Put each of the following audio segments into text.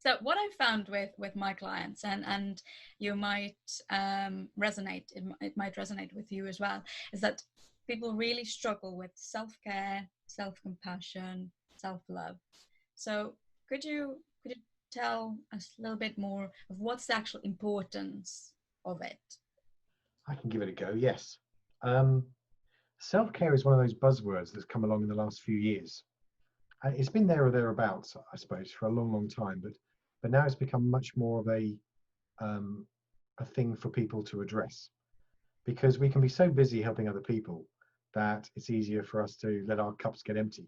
So what I found with my clients, and you might resonate, it might resonate with you as well, is that people really struggle with self-care, self-compassion, self-love. So could you tell us a little bit more of what's the actual importance of it? I can give it a go. Yes. Um, Self-care is one of those buzzwords that's come along in the last few years. It's been there or thereabouts, I suppose, for a long, long time, but now it's become much more of um, a thing for people to address because we can be so busy helping other people that it's easier for us to let our cups get empty.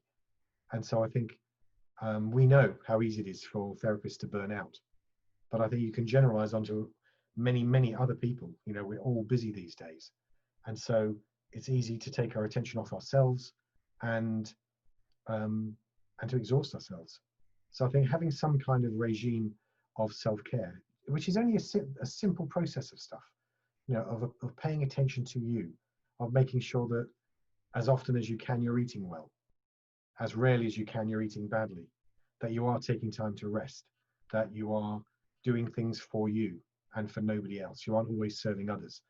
And so I think we know how easy it is for therapists to burn out, but I think you can generalize onto many, many other people. You know, we're all busy these days, and so it's easy to take our attention off ourselves and um, and to exhaust ourselves. So I think having some kind of regime of self-care, which is only a simple process of stuff, you know, of paying attention to you, of making sure that as often as you can you're eating well, as rarely as you can you're eating badly, that you are taking time to rest, that you are doing things for you and for nobody else. You aren't always serving others.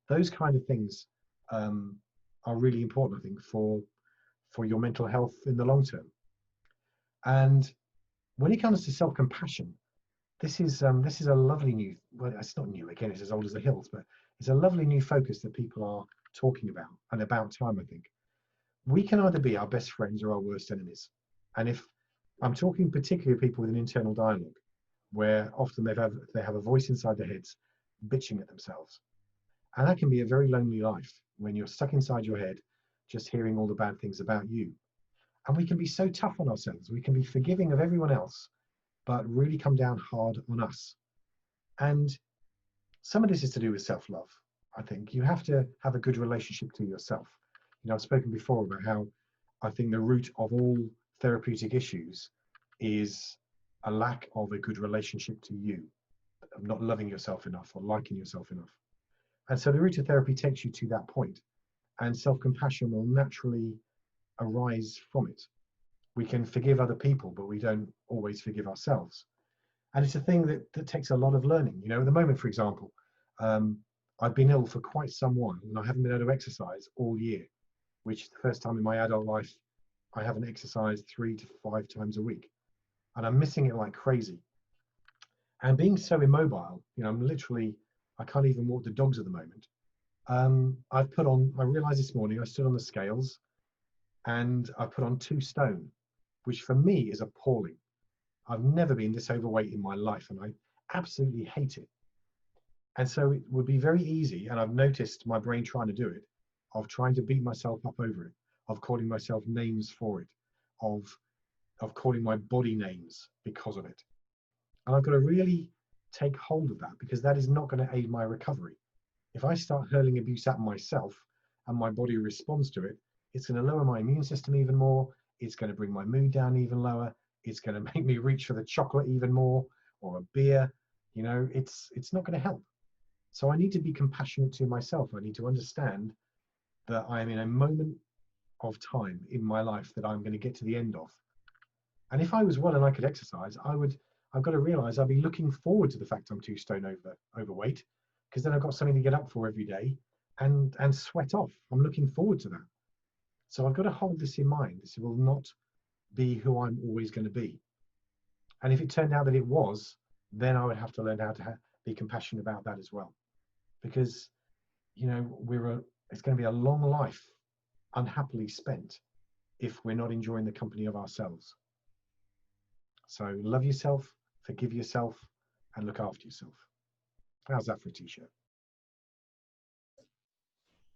Those kind of things um, are really important, I think, for your mental health in the long term. And when it comes to self-compassion, this is a lovely new. Well, it's not new again; it's as old as the hills, but it's a lovely new focus that people are talking about, and about time, I think. We can either be our best friends or our worst enemies. And if I'm talking particularly of people with an internal dialogue, where often they have a voice inside their heads bitching at themselves, and that can be a very lonely life when you're stuck inside your head, just hearing all the bad things about you. And we can be so tough on ourselves. We can be forgiving of everyone else, but really come down hard on us. And some of this is to do with self-love. I think you have to have a good relationship to yourself. You know, I've spoken before about how I think the root of all therapeutic issues is a lack of a good relationship to you, of not loving yourself enough or liking yourself enough. And so the route of therapy takes you to that point, and self-compassion will naturally arise from it. We can forgive other people, but we don't always forgive ourselves. And it's a thing that takes a lot of learning. You know, at the moment, for example, um, I've been ill for quite some while and I haven't been able to exercise all year, which is the first time in my adult life I haven't exercised 3 to 5 times a week. And I'm missing it like crazy. And being so immobile, you know, I can't even walk the dogs at the moment. I realized this morning, I stood on the scales and I put on 2 stone, which for me is appalling. I've never been this overweight in my life and I absolutely hate it. And so it would be very easy, and I've noticed my brain trying to do it, of trying to beat myself up over it, of calling myself names for it, of calling my body names because of it. And I've got to really take hold of that because that is not going to aid my recovery. If I start hurling abuse at myself and my body responds to it, it's going to lower my immune system even more. It's going to bring my mood down even lower. It's going to make me reach for the chocolate even more or a beer. You know, it's not going to help. So I need to be compassionate to myself. I need to understand that I am in a moment of time in my life that I'm going to get to the end of. And if I was well and I could exercise, I've got to realize I'll be looking forward to the fact I'm 2 stone overweight, because then I've got something to get up for every day and sweat off. I'm looking forward to that. So I've got to hold this in mind. This will not be who I'm always going to be. And if it turned out that it was, then I would have to learn how to be compassionate about that as well. Because, you know, it's going to be a long life unhappily spent if we're not enjoying the company of ourselves. So love yourself, forgive yourself, and look after yourself. How's that for a t-shirt?